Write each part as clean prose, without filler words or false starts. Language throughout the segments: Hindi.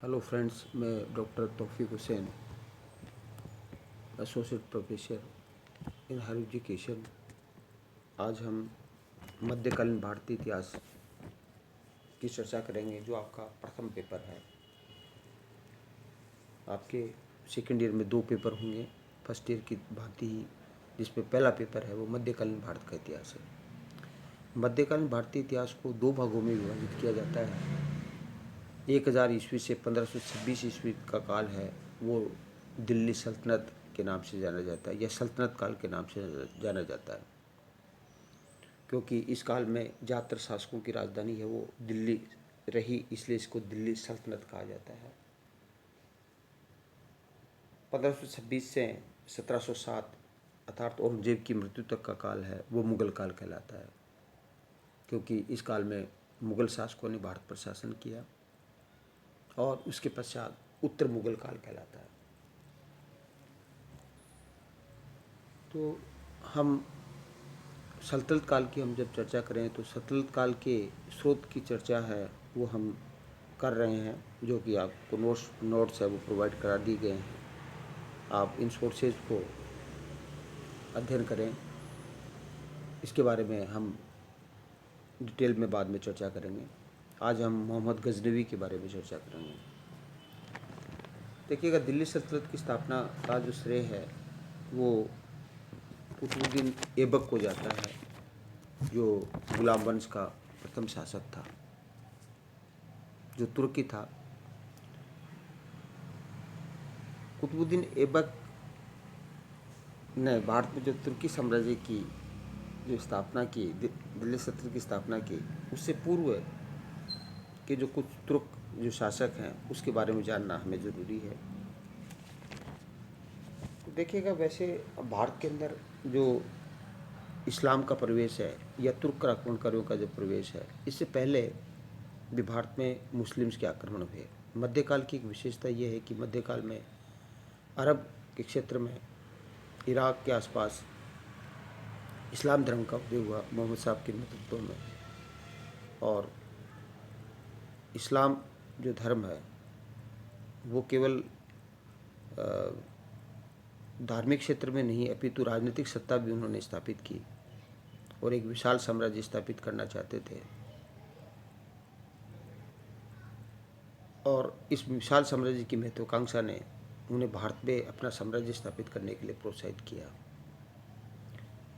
हेलो फ्रेंड्स, मैं doctor Taufeeq Hussain, associate professor in higher education. आज हम मध्यकालीन भारतीय इतिहास की चर्चा करेंगे, जो आपका प्रथम पेपर है। आपके सेकेंड ईयर में 2 पेपर होंगे, फर्स्ट ईयर की भांति ही, जिसमें पहला पेपर है वो मध्यकालीन भारत का इतिहास है। मध्यकालीन भारतीय इतिहास को 2 भागों में विभाजित किया जाता है। 1000 ईस्वी से 1526 ईस्वी का काल है, वो दिल्ली सल्तनत के नाम से जाना जाता है, या सल्तनत काल के नाम से जाना जाता है, क्योंकि इस काल में ज़्यादातर शासकों की राजधानी है वो दिल्ली रही, इसलिए इसको दिल्ली सल्तनत कहा जाता है। 1526 से 1707 अर्थात औरंगजेब की मृत्यु तक का काल है वो मुगल काल कहलाता है, क्योंकि इस काल में मुगल शासकों ने भारत पर शासन किया, और उसके पश्चात उत्तर मुगल काल कहलाता है। तो हम सल्तनत काल की जब चर्चा करें तो सल्तनत काल के स्रोत की चर्चा है वो हम कर रहे हैं, जो कि आपको नोट्स है वो प्रोवाइड करा दी गए हैं। आप इन सोर्सेज को अध्ययन करें। इसके बारे में हम डिटेल में बाद में चर्चा करेंगे। आज हम मोहम्मद गजनवी के बारे में चर्चा करेंगे। देखिएगा, दिल्ली सल्तनत की स्थापना का जो श्रेय है वो कुतुबुद्दीन ऐबक को जाता है, जो गुलाम वंश का प्रथम शासक था, जो तुर्की था। कुतुबुद्दीन ऐबक ने भारत में जो तुर्की साम्राज्य की जो स्थापना की, दिल्ली सल्तनत की स्थापना की, उससे पूर्व के जो कुछ तुर्क जो शासक हैं उसके बारे में जानना हमें ज़रूरी है। तो देखिएगा, वैसे भारत के अंदर जो इस्लाम का प्रवेश है या तुर्क आक्रमणकारियों का जो प्रवेश है, इससे पहले भी भारत में मुस्लिम्स के आक्रमण हुए। मध्यकाल की एक विशेषता ये है कि मध्यकाल में अरब के क्षेत्र में, इराक के आसपास इस्लाम धर्म का उदय हुआ मोहम्मद साहब के नेतृत्व में। और इस्लाम जो धर्म है वो केवल धार्मिक क्षेत्र में नहीं, अपितु राजनीतिक सत्ता भी उन्होंने स्थापित की और एक विशाल साम्राज्य स्थापित करना चाहते थे। और इस विशाल साम्राज्य की महत्वाकांक्षा ने उन्हें भारत में अपना साम्राज्य स्थापित करने के लिए प्रोत्साहित किया।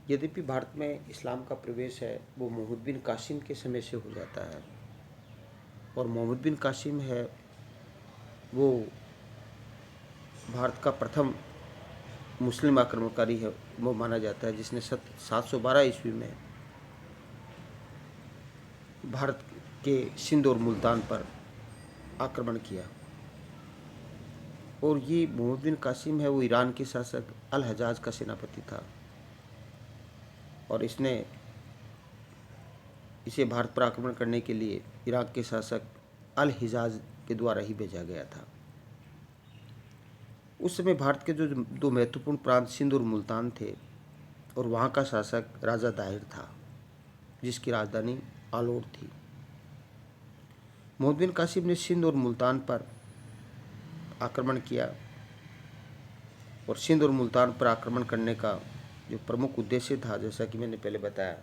यद्यपि भारत में इस्लाम का प्रवेश है वो मोहम्मद बिन कासिम के समय से हो जाता है, और मोहम्मद बिन कासिम है वो भारत का प्रथम मुस्लिम आक्रमणकारी है वो माना जाता है, जिसने 712 ईस्वी में भारत के सिंध और मुल्तान पर आक्रमण किया। और ये मोहम्मद बिन कासिम है वो ईरान के शासक अल हजाज का सेनापति था, और इसे भारत पर आक्रमण करने के लिए इराक के शासक अल हिजाज के द्वारा ही भेजा गया था। उस समय भारत के जो 2 महत्वपूर्ण प्रांत सिंध और मुल्तान थे, और वहाँ का शासक राजा दाहिर था, जिसकी राजधानी आलोर थी। मोहम्मद बिन कासिम ने सिंध और मुल्तान पर आक्रमण किया, और सिंध और मुल्तान पर आक्रमण करने का जो प्रमुख उद्देश्य था, जैसा कि मैंने पहले बताया,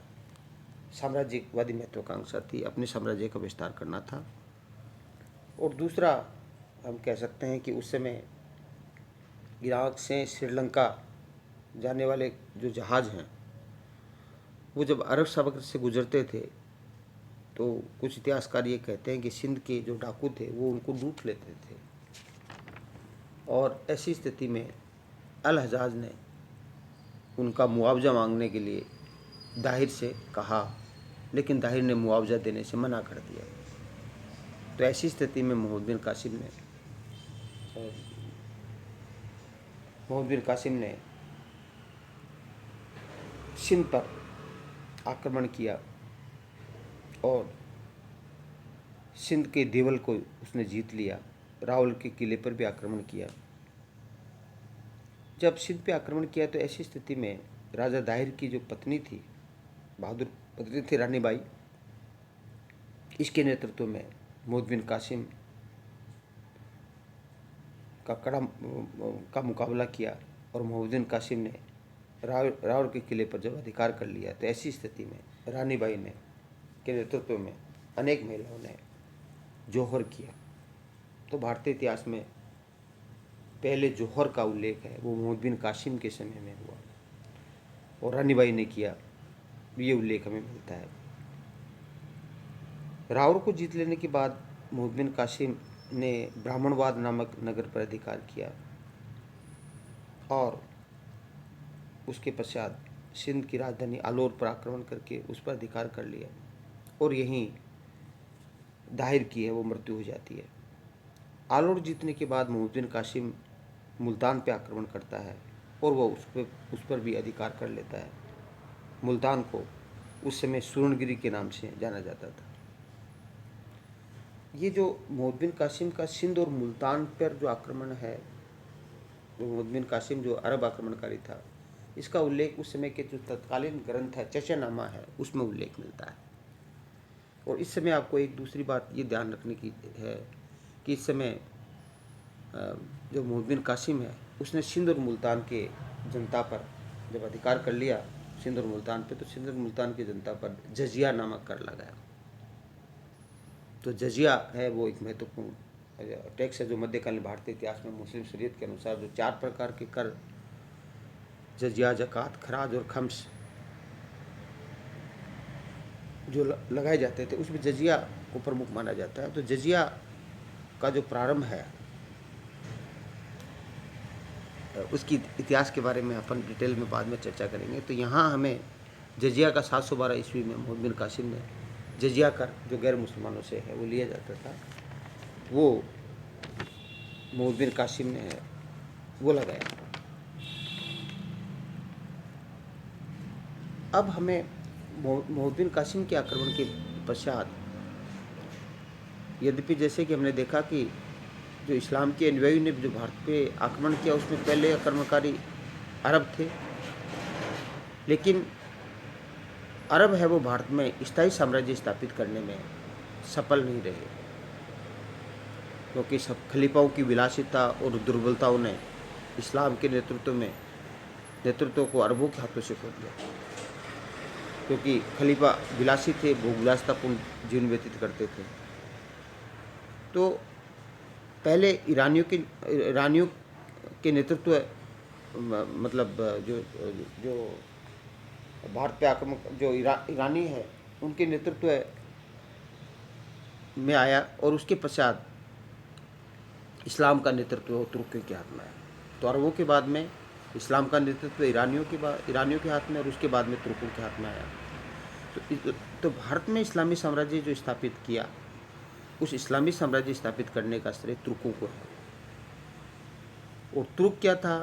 साम्राज्यवादी महत्वाकांक्षा थी, अपने साम्राज्य का विस्तार करना था। और दूसरा, हम कह सकते हैं कि उस समय इराक से श्रीलंका जाने वाले जो जहाज़ हैं वो जब अरब सागर से गुजरते थे, तो कुछ इतिहासकार ये कहते हैं कि सिंध के जो डाकू थे वो उनको लूट लेते थे। और ऐसी स्थिति में अल हजाज ने उनका मुआवजा मांगने के लिए दाहिर से कहा, लेकिन दाहिर ने मुआवजा देने से मना कर दिया। तो ऐसी स्थिति में मोहम्मद बिन कासिम ने सिंध पर आक्रमण किया, और सिंध के देवल को उसने जीत लिया। रावल के किले पर भी आक्रमण किया। जब सिंध पे आक्रमण किया तो ऐसी स्थिति में राजा दाहिर की जो पत्नी थी, बहादुर पत्नी थी रानी बाई, इसके नेतृत्व में मोहम्मद बिन कासिम का मुकाबला किया और मोहम्मदन कासिम ने रावर के किले पर जब अधिकार कर लिया, तो ऐसी स्थिति में रानी बाई ने के नेतृत्व में अनेक महिलाओं ने जौहर किया। तो भारतीय इतिहास में पहले जौहर का उल्लेख है वो मोहम्मद बिन कासिम के समय में हुआ और रानी बाई ने किया, ये उल्लेख हमें मिलता है। रावर को जीत लेने के बाद मोहम्मद बिन कासिम ने ब्राह्मणवाद नामक नगर पर अधिकार किया और उसके पश्चात सिंध की राजधानी आलोर पर आक्रमण करके उस पर अधिकार कर लिया और यहीं दाहिर की है वो मृत्यु हो जाती है। आलोर जीतने के बाद मोहम्मद बिन कासिम मुल्तान पे आक्रमण करता है और वह उस पर भी अधिकार कर लेता है। मुल्तान को उस समय सुवर्णगिरी के नाम से जाना जाता था। ये जो मोहम्मद बिन कासिम का सिंध और मुल्तान पर जो आक्रमण है, मोहम्मद बिन कासिम जो अरब आक्रमणकारी था, इसका उल्लेख उस समय के जो तत्कालीन ग्रंथ है चचनामा है उसमें उल्लेख मिलता है। और इस समय आपको एक दूसरी बात ये ध्यान रखने की है कि इस समय जो मोहम्मद बिन कासिम है उसने सिंध और मुल्तान के जनता पर जब अधिकार कर लिया, सिंध और मुल्तान पे, तो सिंध और मुल्तान की जनता पर जजिया नामक कर लगाया। तो जजिया है वो एक महत्वपूर्ण टैक्स है जो मध्यकालीन भारतीय इतिहास में मुस्लिम शरीयत के अनुसार जो 4 प्रकार के कर जजिया, ज़कात, खराज और खम्स जो लगाए जाते थे उसमें जजिया को प्रमुख माना जाता है। तो जजिया का जो प्रारंभ है उसकी इतिहास के बारे में अपन डिटेल में बाद में चर्चा करेंगे। तो यहाँ हमें जजिया का 712 ईस्वी में मोहम्मद बिन कासिम ने जजिया कर जो गैर मुसलमानों से है वो लिया जाता था, वो मोहम्मद बिन कासिम ने वो लगाया। अब हमें मोहम्मद बिन कासिम के आक्रमण के पश्चात, यद्यपि जैसे कि हमने देखा कि जो इस्लाम के अनुयायियों ने जो भारत पे आक्रमण किया उसमें पहले आक्रमणकारी अरब थे, लेकिन अरब है वो भारत में स्थायी साम्राज्य स्थापित करने में सफल नहीं रहे, क्योंकि सब खलीफाओं की विलासिता और दुर्बलताओं ने इस्लाम के नेतृत्व को अरबों के हाथों से खो दिया। क्योंकि खलीफा विलासी थे, भोगविलासतापूर्ण जीवन व्यतीत करते थे। तो पहले ईरानियों के नेतृत्व मतलब जो भारत पे आक्रमण जो ईरानी है उनके नेतृत्व में आया और उसके पश्चात इस्लाम का नेतृत्व तुर्कियों के हाथ में आया। तो अरबों के बाद में इस्लाम का नेतृत्व ईरानियों के हाथ में और उसके बाद में तुर्कों के हाथ में आया। तो भारत में इस्लामी साम्राज्य जो स्थापित किया, उस इस्लामी साम्राज्य स्थापित करने का श्रेय तुर्कों को है। और तुर्क क्या था?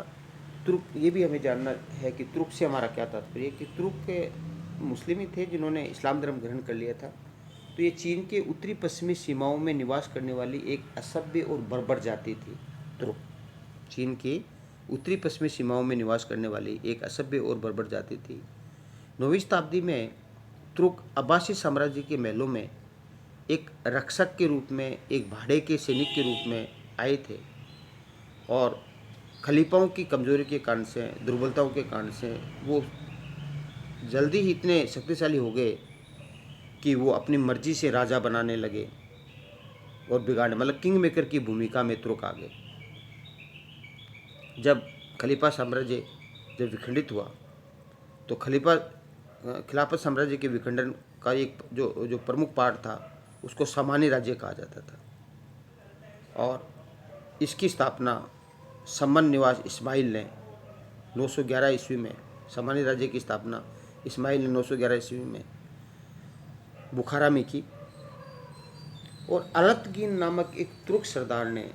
तुर्क ये भी हमें जानना है कि तुर्क से हमारा क्या तात्पर्य, कि तुर्क मुस्लिम ही थे जिन्होंने इस्लाम धर्म ग्रहण कर लिया था। तो ये चीन के उत्तरी पश्चिमी सीमाओं में निवास करने वाली एक असभ्य और बर्बर जाति थी। तुर्क चीन की उत्तरी पश्चिमी सीमाओं में निवास करने वाली एक असभ्य और बर्बर जाति थी। 9वीं शताब्दी में तुर्क अब्बासी साम्राज्य के महलों में एक रक्षक के रूप में, एक भाड़े के सैनिक के रूप में आए थे और खलीफाओं की कमजोरी के कारण से, दुर्बलताओं के कारण से वो जल्दी ही इतने शक्तिशाली हो गए कि वो अपनी मर्जी से राजा बनाने लगे और बिगाड़ने, मतलब किंग मेकर की भूमिका में तुर्क आ गए। जब खलीफा साम्राज्य जब विखंडित हुआ तो खिलाफत साम्राज्य के विखंडन का एक जो प्रमुख पार्ट था उसको सामान्य राज्य कहा जाता था और इसकी स्थापना समन निवास इस्माइल ने 911 ईस्वी में, सामान्य राज्य की स्थापना इस्माइल ने 911 ईस्वी में बुखारा में की। और अलतगिन नामक एक तुर्क सरदार ने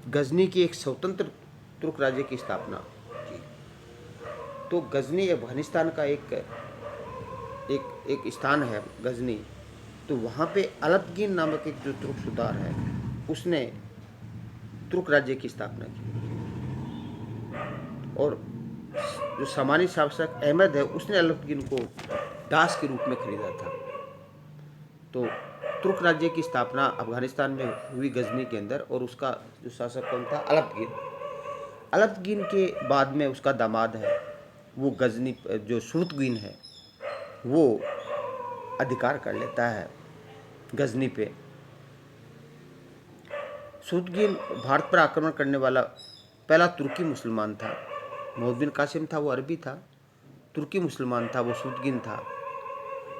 गजनी की एक स्वतंत्र तुर्क राज्य की स्थापना की। तो गजनी अफगानिस्तान का एक स्थान है गजनी। तो वहाँ पे अलतगिन नामक एक जो तुर्क सरदार है उसने तुर्क राज्य की स्थापना की और जो सामान्य शासक अहमद है उसने अलतगिन को दास के रूप में खरीदा था। तो तुर्क राज्य की स्थापना अफगानिस्तान में हुई गजनी के अंदर, और उसका जो शासक कौन था? अलपगिन। अलपगिन के बाद में उसका दामाद है वो गजनी, जो सूतगिन है वो अधिकार कर लेता है गजनी पे। सूतगिन भारत पर आक्रमण करने वाला पहला तुर्की मुसलमान था। मोहम्मद बिन कासिम था वो अरबी था, तुर्की मुसलमान था वो सूतगिन था।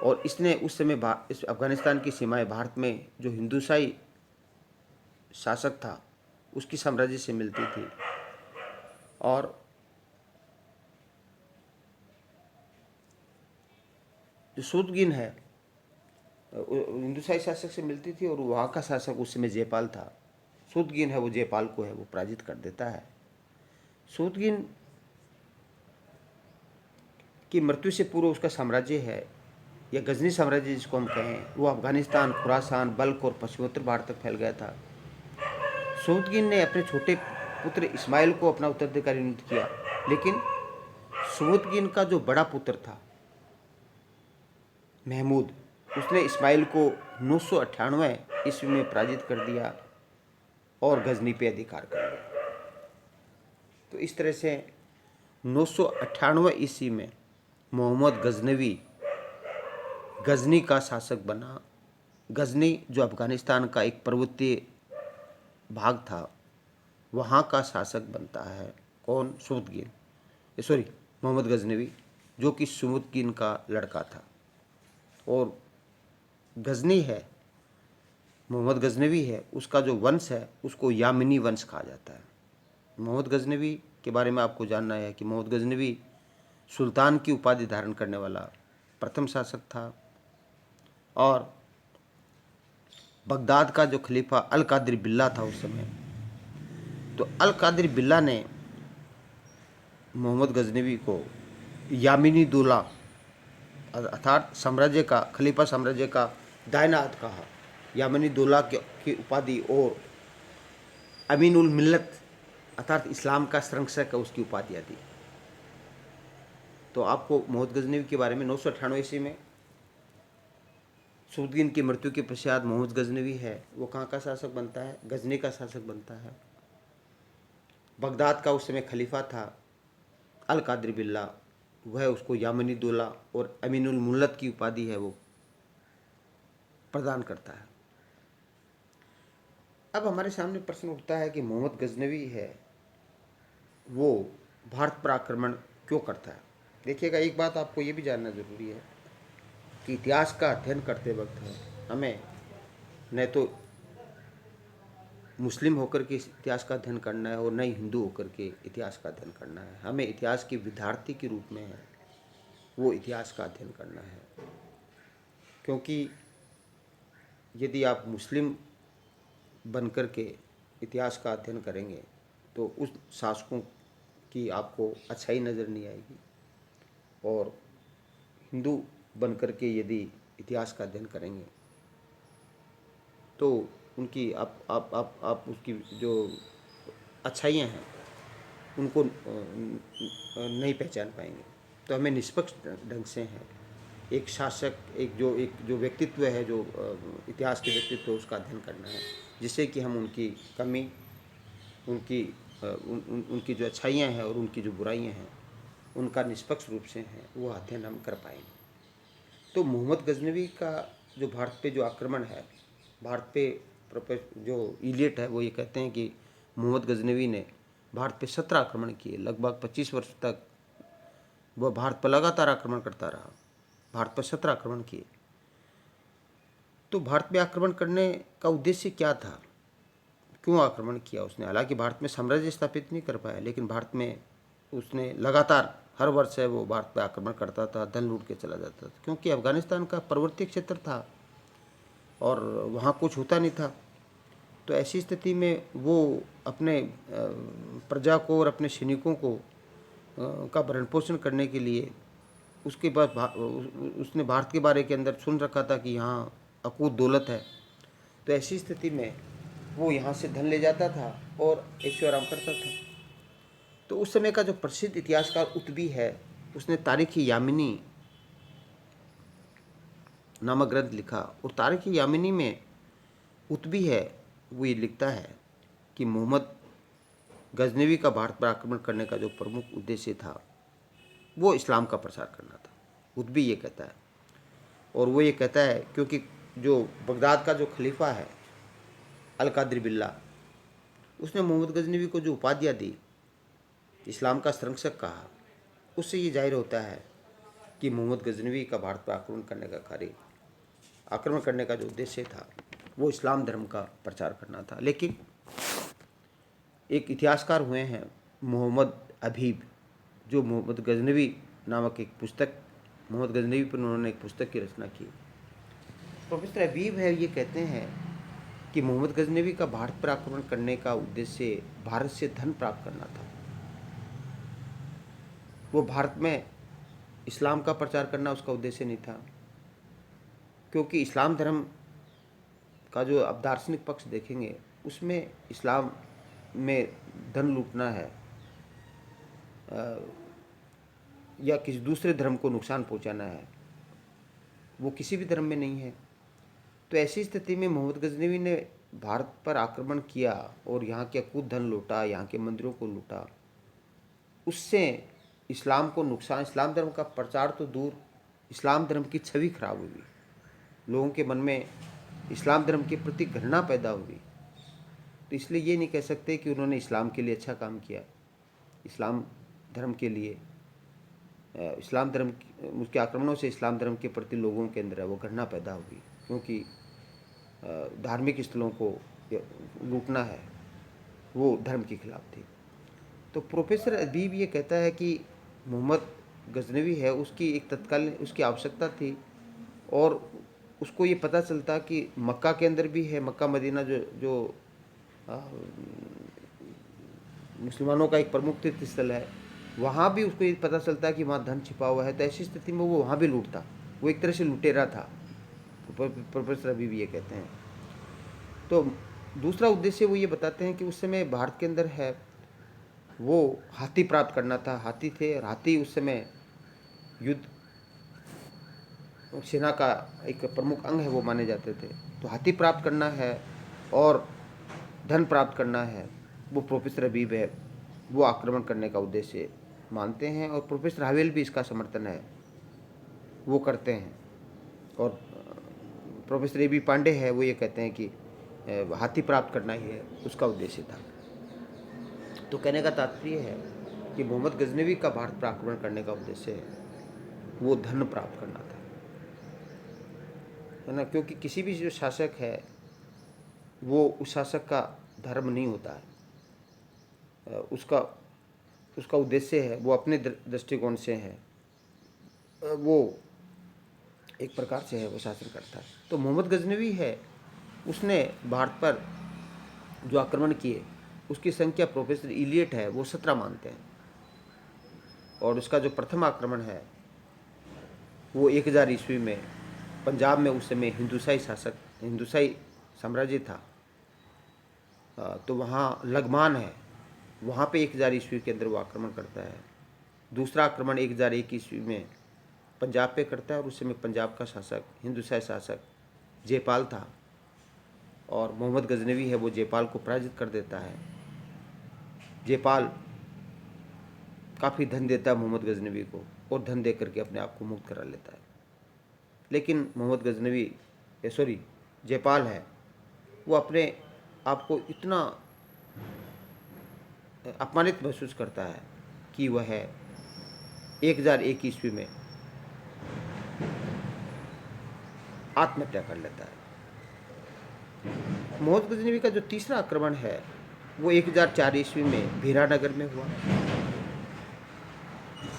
और इसने उस समय इस अफगानिस्तान की सीमाएं भारत में जो हिंदुशाही शासक था उसकी साम्राज्य से मिलती थी। और जो सूतगिन है हिंदुशाही शासक से मिलती थी, और वहाँ का शासक उस समय जयपाल था। सूतगिन है वो जयपाल को है वो पराजित कर देता है। सूतगिन की मृत्यु से पूर्व उसका साम्राज्य है, या गजनी साम्राज्य जिसको हम कहें, वो अफगानिस्तान, खुरासान, बल्ख और पश्चिमोत्तर भारत तक फैल गया था। सूतगिन ने अपने छोटे पुत्र इस्माइल को अपना उत्तराधिकारी नियुक्त किया, लेकिन सूतगिन का जो बड़ा पुत्र था महमूद, उसने इस्माइल को 998 ईस्वी में पराजित कर दिया और गजनी पे अधिकार कर लिया। तो इस तरह से 998 ईस्वी में मोहम्मद गजनवी गजनी का शासक बना। गजनी जो अफगानिस्तान का एक पर्वतीय भाग था वहाँ का शासक बनता है कौन? सूतगिन, सॉरी मोहम्मद गजनवी, जो कि सूतगिन का लड़का था। और गजनी है, मोहम्मद गजनवी है, उसका जो वंश है उसको यामिनी वंश कहा जाता है। मोहम्मद गजनवी के बारे में आपको जानना है कि मोहम्मद गजनवी सुल्तान की उपाधि धारण करने वाला प्रथम शासक था। और बगदाद का जो खलीफा अल कादिर बिल्ला था उस समय, तो अल कादिर बिल्ला ने मोहम्मद गजनवी को यामिनी दूल्हा अर्थात साम्राज्य का, खलीफा साम्राज्य का दाहिना हाथ कहा। यामिनी दूल्हा की उपाधि और अमीन उल मिल्लत अर्थात इस्लाम का संरक्षक उसकी उपाधियाँ दी। तो आपको मोहम्मद गजनवी के बारे में 998 ईस्वी में सूतगिन की मृत्यु के पश्चात मोहम्मद गजनवी है वो कहाँ का शासक बनता है? गजनी का शासक बनता है। बगदाद का उस समय खलीफा था अल कादिर बिल्ला, वह उसको यामिनी दूल्हा और अमीनुल मुल्लत की उपाधि है वो प्रदान करता है। अब हमारे सामने प्रश्न उठता है कि मोहम्मद गजनवी है वो भारत पर आक्रमण क्यों करता है? देखिएगा, एक बात आपको ये भी जानना जरूरी है कि इतिहास का अध्ययन करते वक्त हमें न तो मुस्लिम होकर के इतिहास का अध्ययन करना है और न ही हिंदू होकर के इतिहास का अध्ययन करना है। हमें इतिहास के विद्यार्थी के रूप में है वो इतिहास का अध्ययन करना है, क्योंकि यदि आप मुस्लिम बनकर के इतिहास का अध्ययन करेंगे तो उस शासकों की आपको अच्छाई नज़र नहीं आएगी, और हिंदू बनकर के यदि इतिहास का अध्ययन करेंगे तो उनकी आप उसकी जो अच्छाइयाँ हैं उनको नहीं पहचान पाएंगे। तो हमें निष्पक्ष ढंग से है एक शासक, एक जो व्यक्तित्व है, जो इतिहास के व्यक्तित्व उसका अध्ययन करना है, जिससे कि हम उनकी कमी, उनकी जो अच्छाइयाँ हैं और उनकी जो बुराइयाँ हैं उनका निष्पक्ष रूप से है वो अध्ययन हम कर पाएंगे। तो मोहम्मद गजनवी का जो भारत पे जो आक्रमण है, भारत पे जो इलियट है वो ये कहते हैं कि मोहम्मद गजनवी ने भारत पे 17 आक्रमण किए। लगभग 25 वर्ष तक वह भारत पर लगातार आक्रमण करता रहा। भारत पर 17 आक्रमण किए। तो भारत में आक्रमण करने का उद्देश्य क्या था? क्यों आक्रमण किया उसने? हालांकि भारत में साम्राज्य स्थापित नहीं कर पाया, लेकिन भारत में उसने लगातार हर वर्ष है वो भारत पर आक्रमण करता था, धन लूट के चला जाता था, क्योंकि अफगानिस्तान का पर्वतीय क्षेत्र था और वहाँ कुछ होता नहीं था। तो ऐसी स्थिति में वो अपने प्रजा को और अपने सैनिकों को का भरण पोषण करने के लिए उसके बाद उसने भारत के बारे के अंदर सुन रखा था कि यहाँ अकूत दौलत है। तो ऐसी स्थिति में वो यहाँ से धन ले जाता था और ऐशो आराम करता था। तो उस समय का जो प्रसिद्ध इतिहासकार उत्बी है उसने तारीख़ यामिनी नामक ग्रंथ लिखा। और तारिख यामिनी में उत्बी है, वो ये लिखता है कि मोहम्मद गजनवी का भारत पर आक्रमण करने का जो प्रमुख उद्देश्य था वो इस्लाम का प्रसार करना था। उत्बी ये कहता है, और वो ये कहता है क्योंकि जो बगदाद का जो खलीफा है अल कादिर बिल्ला, उसने मोहम्मद गजनवी को जो उपाधियाँ दी, इस्लाम का संरक्षक कहा, उससे ये जाहिर होता है कि मोहम्मद गजनवी का भारत पर आक्रमण करने का जो उद्देश्य था वो इस्लाम धर्म का प्रचार करना था। लेकिन एक इतिहासकार हुए हैं मोहम्मद अबीब, जो मोहम्मद गजनवी नामक एक पुस्तक, मोहम्मद गजनवी पर उन्होंने एक पुस्तक की रचना की। प्रोफेसर अबीब है, ये कहते हैं कि मोहम्मद गजनवी का भारत पर आक्रमण करने का उद्देश्य भारत से धन प्राप्त करना था। वो भारत में इस्लाम का प्रचार करना उसका उद्देश्य नहीं था, क्योंकि इस्लाम धर्म का जो आप दार्शनिक पक्ष देखेंगे उसमें इस्लाम में धन लूटना है या किसी दूसरे धर्म को नुकसान पहुंचाना है, वो किसी भी धर्म में नहीं है। तो ऐसी स्थिति में मोहम्मद गजनवी ने भारत पर आक्रमण किया और यहाँ के अकूत धन लूटा, यहाँ के मंदिरों को लूटा। उससे इस्लाम को नुकसान, इस्लाम धर्म का प्रचार तो दूर, इस्लाम धर्म की छवि खराब हुई, लोगों के मन में इस्लाम धर्म के प्रति घृणा पैदा हुई। तो इसलिए ये नहीं कह सकते कि उन्होंने इस्लाम के लिए अच्छा काम किया। इस्लाम धर्म के लिए, इस्लाम धर्म उसके आक्रमणों से इस्लाम धर्म के प्रति लोगों के अंदर वो घृणा पैदा हुई, क्योंकि धार्मिक स्थलों को लूटना है वो धर्म के खिलाफ थी। तो प्रोफेसर अबीब ये कहता है कि मोहम्मद गजनवी है, उसकी एक तत्कालीन उसकी आवश्यकता थी, और उसको ये पता चलता कि मक्का के अंदर भी है, मक्का मदीना जो मुसलमानों का एक प्रमुख तीर्थ स्थल है, वहाँ भी उसको ये पता चलता है कि वहाँ धन छिपा हुआ है। तो ऐसी स्थिति में वो वहाँ भी लूटता, वो एक तरह से लुटेरा था, प्रोफेसर अभी भी ये कहते हैं। तो दूसरा उद्देश्य वो ये बताते हैं कि उस समय भारत के अंदर है वो हाथी प्राप्त करना था। हाथी थे, और हाथी उस समय युद्ध सेना का एक प्रमुख अंग है, वो माने जाते थे। तो हाथी प्राप्त करना है और धन प्राप्त करना है, वो प्रोफेसर अबीब है, वो आक्रमण करने का उद्देश्य मानते हैं। और प्रोफेसर हावेल भी इसका समर्थन है, वो करते हैं। और प्रोफेसर ए बी पांडे है, वो ये कहते हैं कि हाथी प्राप्त करना ही है उसका उद्देश्य था। तो कहने का तात्पर्य है कि मोहम्मद गजनवी का भारत पर आक्रमण करने का उद्देश्य है वो धन प्राप्त करना था, है ना। क्योंकि किसी भी जो शासक है वो उस शासक का धर्म नहीं होता है, उसका उद्देश्य है, वो अपने दृष्टिकोण से है, वो एक प्रकार से है, वो शासन करता है। तो मोहम्मद गजनवी है, उसने भारत पर जो आक्रमण किए उसकी संख्या प्रोफेसर इलियट है वो 17 मानते हैं। और उसका जो प्रथम आक्रमण है वो 1000 ईस्वी में पंजाब में, उस समय हिंदुसाई साम्राज्य था, तो वहाँ लगमान है, वहाँ पे 1000 ईस्वी के अंदर वो आक्रमण करता है। दूसरा आक्रमण 1001 ईस्वी में पंजाब पे करता है, और उस समय पंजाब का शासक हिंदुसाई शासक जयपाल था, और मोहम्मद गजनवी है वो जयपाल को पराजित कर देता है। जयपाल काफ़ी धन देता है मोहम्मद गजनवी को, और धन दे करके अपने आप को मुक्त करा लेता है। लेकिन जयपाल है वो अपने आप को इतना अपमानित महसूस करता है कि वह 1001 ईस्वी में आत्महत्या कर लेता है। मोहम्मद गजनवी का जो तीसरा आक्रमण है वो 1004 ईस्वी में भीरा नगर में हुआ।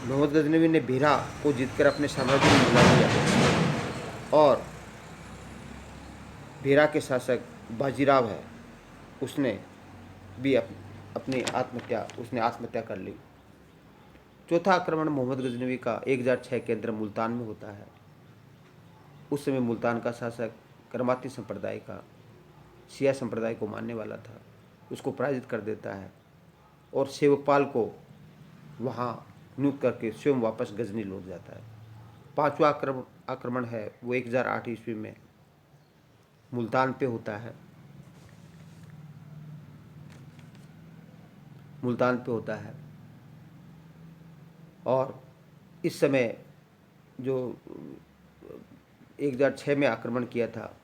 मोहम्मद गजनवी ने भीरा को जीतकर अपने साम्राज्य में मिला दिया, और भीरा के शासक बाजीराव है उसने भी अपनी आत्महत्या कर ली। चौथा आक्रमण मोहम्मद गजनवी का 1006 के अंदर मुल्तान में होता है। उस समय मुल्तान का शासक करमाती संप्रदाय का, शिया संप्रदाय को मानने वाला था, उसको पराजित कर देता है, और सेवकपाल को वहाँ नियुक्त करके स्वयं वापस गजनी लौट जाता है। पांचवा आक्रमण है वो 1008 ईस्वी में मुल्तान पे होता है। मुल्तान पे होता है और इस समय जो 1006 में आक्रमण किया था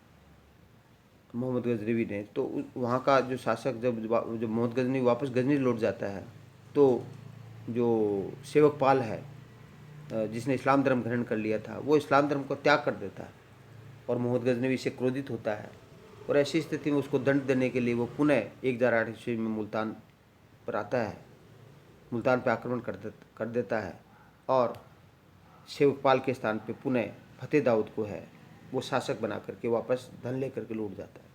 मोहम्मद गजनवी ने, तो वहाँ का जो शासक जब मोहम्मद गजनवी वापस गजनी लौट जाता है तो जो सेवक पाल है जिसने इस्लाम धर्म ग्रहण कर लिया था, वो इस्लाम धर्म को त्याग कर देता है और मोहम्मद गजनवी से क्रोधित होता है और ऐसी स्थिति में उसको दंड देने के लिए वो पुनः 1008 ईस्वी में मुल्तान पर आता है, मुल्तान पर आक्रमण कर देता है और सेवकपाल के स्थान पे पुनः फतेह दाऊद को है वो शासक बना करके वापस धन लेकर के लौट जाता है।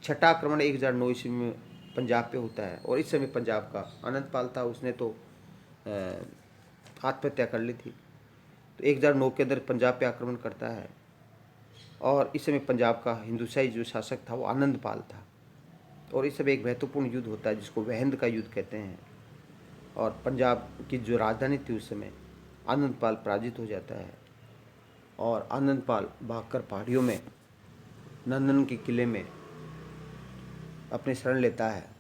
छठा आक्रमण 1009 ईस्वी में पंजाब पे होता है और इस समय पंजाब का आनंदपाल था, उसने तो आत्महत्या कर ली थी। तो 1009 के अंदर पंजाब पे आक्रमण करता है और इस समय पंजाब का हिंदुशाही जो शासक था वो आनंदपाल था और इस समय एक महत्वपूर्ण युद्ध होता है जिसको वहंद का युद्ध कहते हैं और पंजाब की जो राजधानी थी उस समय आनंदपाल पराजित हो जाता है और आनंदपाल भागकर पहाड़ियों में नंदन के किले में अपने शरण लेता है।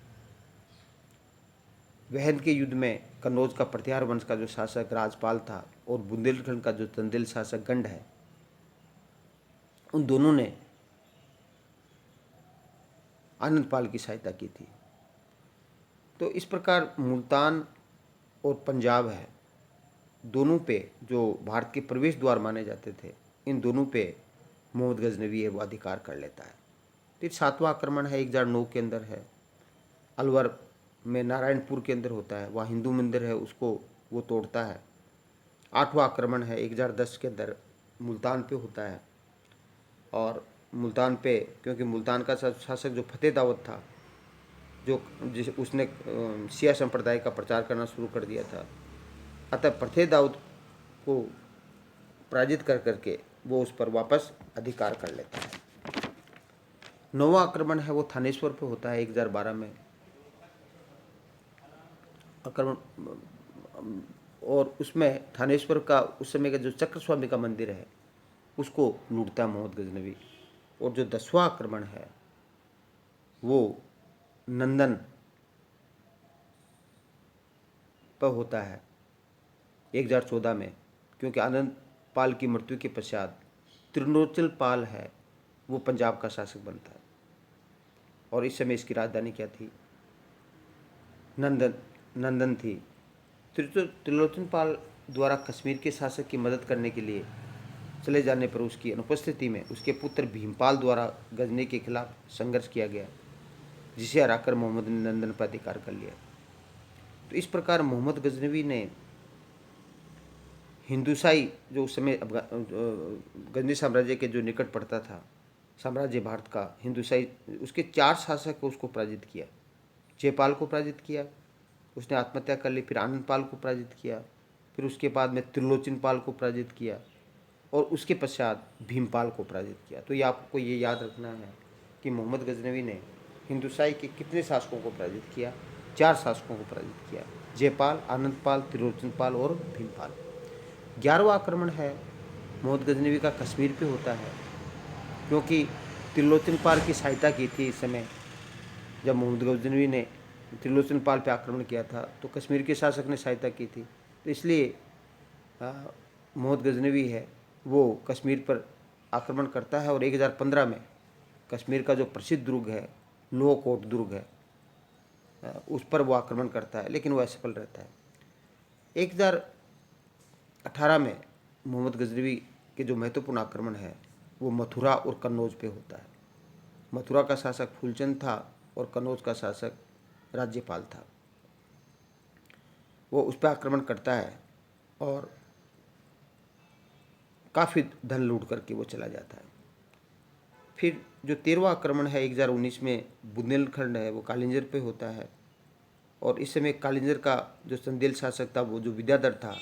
वहंद के युद्ध में कन्नौज का प्रतिहार वंश का जो शासक राजपाल था और बुंदेलखंड का जो चंदेल शासक गंड है, उन दोनों ने आनंदपाल की सहायता की थी। तो इस प्रकार मुल्तान और पंजाब है, दोनों पे जो भारत के प्रवेश द्वार माने जाते थे, इन दोनों पे मोहम्मद गजनवी है वो अधिकार कर लेता है। फिर सातवां आक्रमण है 1009 के अंदर है, अलवर में नारायणपुर के अंदर होता है, वहाँ हिंदू मंदिर है उसको वो तोड़ता है। आठवां आक्रमण है 1010 के अंदर मुल्तान पे होता है और मुल्तान पे क्योंकि मुल्तान का शासक जो फतेह दाऊद था, जो उसने शिया संप्रदाय का प्रचार करना शुरू कर दिया था, अतः फतेह दाऊद को पराजित कर करके वो उस पर वापस अधिकार कर लेता है। नौवां आक्रमण है वो थानेश्वर पे होता है 1012 में आक्रमण और उसमें थानेश्वर का उस समय का जो चक्र स्वामी का मंदिर है उसको लूटता है मोहम्मद गजनवी। और जो 10वां आक्रमण है वो नंदन पर होता है 1014 में, क्योंकि आनंद पाल की मृत्यु के पश्चात त्रिलोचन पाल है वो पंजाब का शासक बनता है और इस समय इसकी राजधानी क्या थी? नंदन थी। त्रिलोचन पाल द्वारा कश्मीर के शासक की मदद करने के लिए चले जाने पर उसकी अनुपस्थिति में उसके पुत्र भीमपाल द्वारा गजनी के खिलाफ संघर्ष किया गया, जिसे हराकर मोहम्मद ने नंदन पर अधिकार कर लिया। तो इस प्रकार मोहम्मद गजनवी ने हिंदुशाही जो उस समय गजनी साम्राज्य के जो निकट पड़ता था साम्राज्य भारत का हिंदुशाही, उसके 4 शासक को उसको पराजित किया। जयपाल को पराजित किया, उसने आत्महत्या कर ली, फिर आनंदपाल को पराजित किया, फिर उसके बाद में त्रिलोचन पाल को पराजित किया और उसके पश्चात भीमपाल को पराजित किया। तो ये आपको ये याद रखना है कि मोहम्मद गजनवी ने हिंदुशाही के कितने शासकों को पराजित किया? 4 शासकों को पराजित किया, जयपाल, आनंदपाल, त्रिलोचन पाल और भीमपाल। 11वां आक्रमण है मोहम्मद गजनवी का कश्मीर पे होता है, क्योंकि त्रिलोचन पाल की सहायता की थी इस समय जब मोहम्मद गजनवी ने त्रिलोचन पाल पे आक्रमण किया था तो कश्मीर के शासक ने सहायता की थी, तो इसलिए मोहम्मद गजनवी है वो कश्मीर पर आक्रमण करता है और 1015 में कश्मीर का जो प्रसिद्ध दुर्ग है लोहकोट दुर्ग है उस पर वो आक्रमण करता है, लेकिन वो असफल रहता है। 1018 में मोहम्मद गजनवी के जो महत्वपूर्ण आक्रमण है वो मथुरा और कन्नौज पे होता है। मथुरा का शासक फूलचंद था और कन्नौज का शासक राज्यपाल था। वो उस पर आक्रमण करता है और काफ़ी धन लूट करके वो चला जाता है। फिर जो 13वां आक्रमण है 1019 में बुंदेलखंड है वो कालिंजर पे होता है और इस समय कालिंजर का जो चंदेल शासक था वो जो विद्याधर था,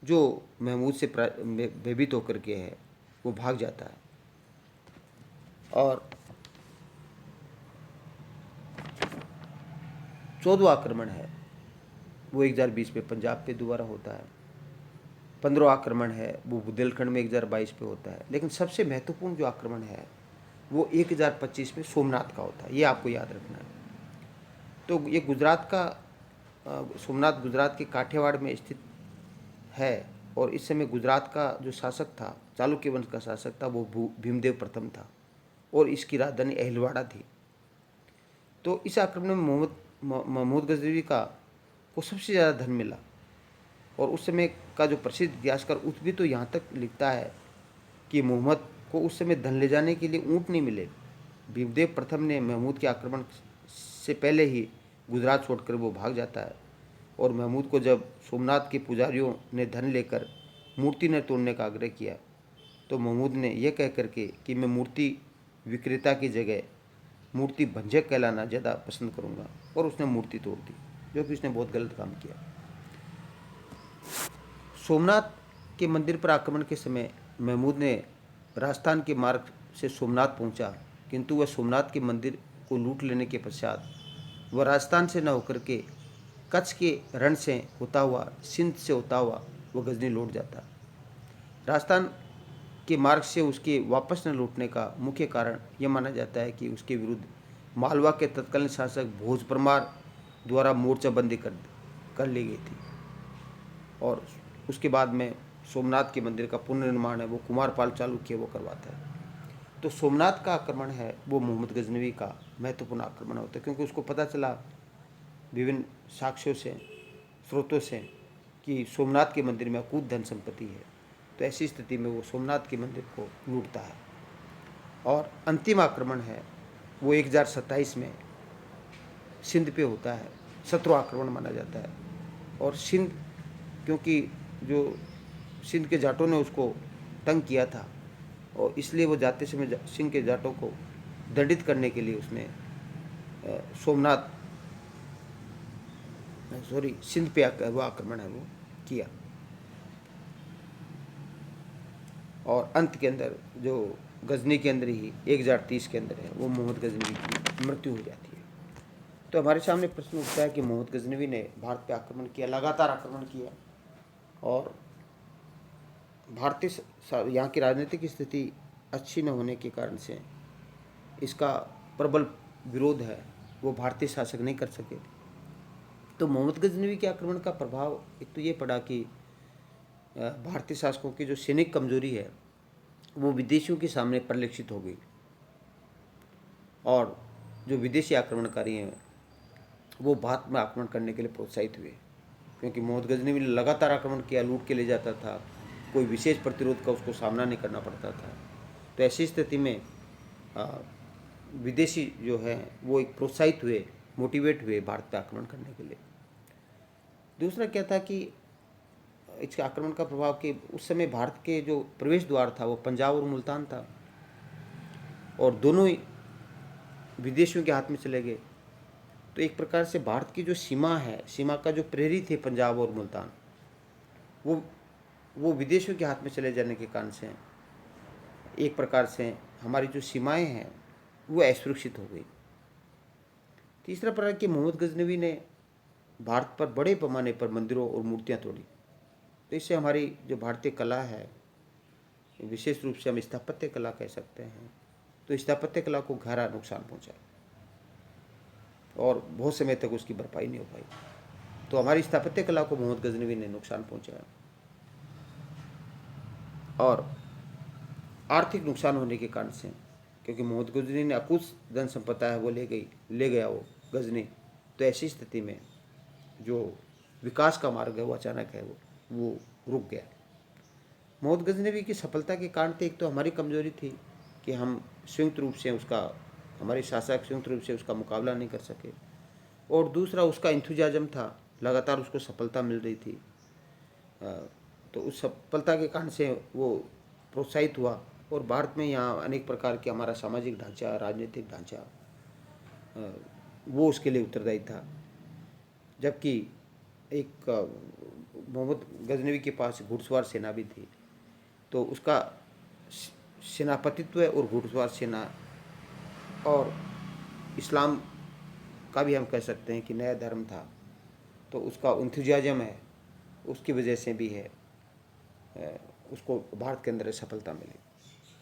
जो महमूद से भयभीत होकर के है वो भाग जाता है। और 14वां आक्रमण है वो 1020 में पंजाब पे दोबारा होता है 15 आक्रमण है वो बुंदेलखंड में 1022 पे होता है, लेकिन सबसे महत्वपूर्ण जो आक्रमण है वो 1025 में सोमनाथ का होता है, ये आपको याद रखना है। तो ये गुजरात का सोमनाथ गुजरात के काठियावाड़ में स्थित है, और इस समय गुजरात का जो शासक था, चालुक्य वंश का शासक था, वो भीमदेव प्रथम था, और इसकी राजधानी अहिलवाड़ा थी। तो इस आक्रमण में महमूद गजनवी को सबसे ज़्यादा धन मिला, और उस समय का जो प्रसिद्ध इतिहासकार उत्बी तो यहाँ तक लिखता है कि मोहम्मद को उस समय धन ले जाने के लिए ऊँट नहीं मिले। भीमदेव प्रथम ने महमूद के आक्रमण से पहले ही गुजरात छोड़कर वो भाग जाता है, और महमूद को जब सोमनाथ के पुजारियों ने धन लेकर मूर्ति न तोड़ने का आग्रह किया, तो महमूद ने यह कह करके कि मैं मूर्ति विक्रेता की जगह मूर्ति भंजक कहलाना ज़्यादा पसंद करूँगा, और उसने मूर्ति तोड़ दी, जो कि उसने बहुत गलत काम किया। सोमनाथ के मंदिर पर आक्रमण के समय महमूद ने राजस्थान के मार्ग से सोमनाथ पहुंचा, किंतु वह सोमनाथ के मंदिर को लूट लेने के पश्चात वह राजस्थान से न होकर के कच्छ के रण से होता हुआ, सिंध से होता हुआ वह गजनी लौट जाता। राजस्थान के मार्ग से उसके वापस न लौटने का मुख्य कारण यह माना जाता है कि उसके विरुद्ध मालवा के तत्कालीन शासक भोज परमार द्वारा मोर्चाबंदी कर ली गई थी, और उसके बाद में सोमनाथ के मंदिर का पुनर्निर्माण है वो कुमारपाल चालुक्य वो करवाता है। तो सोमनाथ का आक्रमण है वो मोहम्मद गजनवी का महत्वपूर्ण आक्रमण होता है, क्योंकि उसको पता चला विभिन्न साक्ष्यों से, स्रोतों से, कि सोमनाथ के मंदिर में अकूत धन संपत्ति है। तो ऐसी स्थिति में वो सोमनाथ के मंदिर को लूटता है। और अंतिम आक्रमण है वो 1027 में सिंध पे होता है, शत्रु आक्रमण माना जाता है। और सिंध, क्योंकि जो सिंध के जाटों ने उसको तंग किया था, और इसलिए वो जाते समय सिंध के जाटों को दंडित करने के लिए उसने सिंध पे वो आक्रमण है वो किया। और अंत के अंदर जो गजनी के अंदर ही 1030 के अंदर है वो मोहम्मद गजनवी की मृत्यु हो जाती है। तो हमारे सामने प्रश्न उठता है कि मोहम्मद गजनवी ने भारत पे आक्रमण किया, लगातार आक्रमण किया, और भारतीय यहाँ की राजनीतिक स्थिति अच्छी न होने के कारण से इसका प्रबल विरोध है वो भारतीय शासक नहीं कर सके। तो मोहम्मद गजनवी के आक्रमण का प्रभाव एक तो ये पड़ा कि भारतीय शासकों की जो सैनिक कमजोरी है वो विदेशियों के सामने परिलक्षित हो गई, और जो विदेशी आक्रमणकारी हैं वो भारत में आक्रमण करने के लिए प्रोत्साहित हुए, क्योंकि मोहम्मद गजनवी ने लगातार आक्रमण किया, लूट के ले जाता था, कोई विशेष प्रतिरोध का उसको सामना नहीं करना पड़ता था। तो ऐसी स्थिति में विदेशी जो है वो एक प्रोत्साहित हुए, मोटिवेट हुए भारत पर आक्रमण करने के लिए। दूसरा क्या था कि इसके आक्रमण का प्रभाव कि उस समय भारत के जो प्रवेश द्वार था वो पंजाब और मुल्तान था, और दोनों ही विदेशियों के हाथ में चले गए। तो एक प्रकार से भारत की जो सीमा है, सीमा का जो प्रहरी थे पंजाब और मुल्तान, वो विदेशियों के हाथ में चले जाने के कारण से एक प्रकार से हमारी जो सीमाएं हैं वो असुरक्षित हो गई। तीसरा प्रकार कि मोहम्मद गजनवी ने भारत पर बड़े पैमाने पर मंदिरों और मूर्तियां तोड़ी। तो इससे हमारी जो भारतीय कला है, विशेष रूप से हम स्थापत्य कला कह सकते हैं, तो स्थापत्य कला को गहरा नुकसान पहुंचा, और बहुत समय तक उसकी भरपाई नहीं हो पाई। तो हमारी स्थापत्य कला को मोहम्मद गजनवी ने नुकसान पहुंचाया, और आर्थिक नुकसान होने के कारण से, क्योंकि मोहम्मद गजनवी ने अकुत धन संपदा है वो ले गया वो गजनी। तो ऐसी स्थिति में जो विकास का मार्ग है वो अचानक है वो रुक गया। मोहम्मद गजनवी की सफलता के कारण तो एक तो हमारी कमजोरी थी कि हम संयुक्त रूप से हमारे शासक संयुक्त रूप से उसका मुकाबला नहीं कर सके, और दूसरा उसका इंथुजियाज्म था, लगातार उसको सफलता मिल रही थी। तो उस सफलता के कारण से वो प्रोत्साहित हुआ, और भारत में यहाँ अनेक प्रकार के हमारा सामाजिक ढांचा, राजनीतिक ढांचा वो उसके लिए उत्तरदायी था। जबकि एक मोहम्मद गजनवी के पास घुड़सवार सेना भी थी, तो उसका सेनापतित्व और घुड़सवार सेना और इस्लाम का भी हम कह सकते हैं कि नया धर्म था, तो उसका इंथुजियाज्म है उसकी वजह से भी है उसको भारत के अंदर सफलता मिली।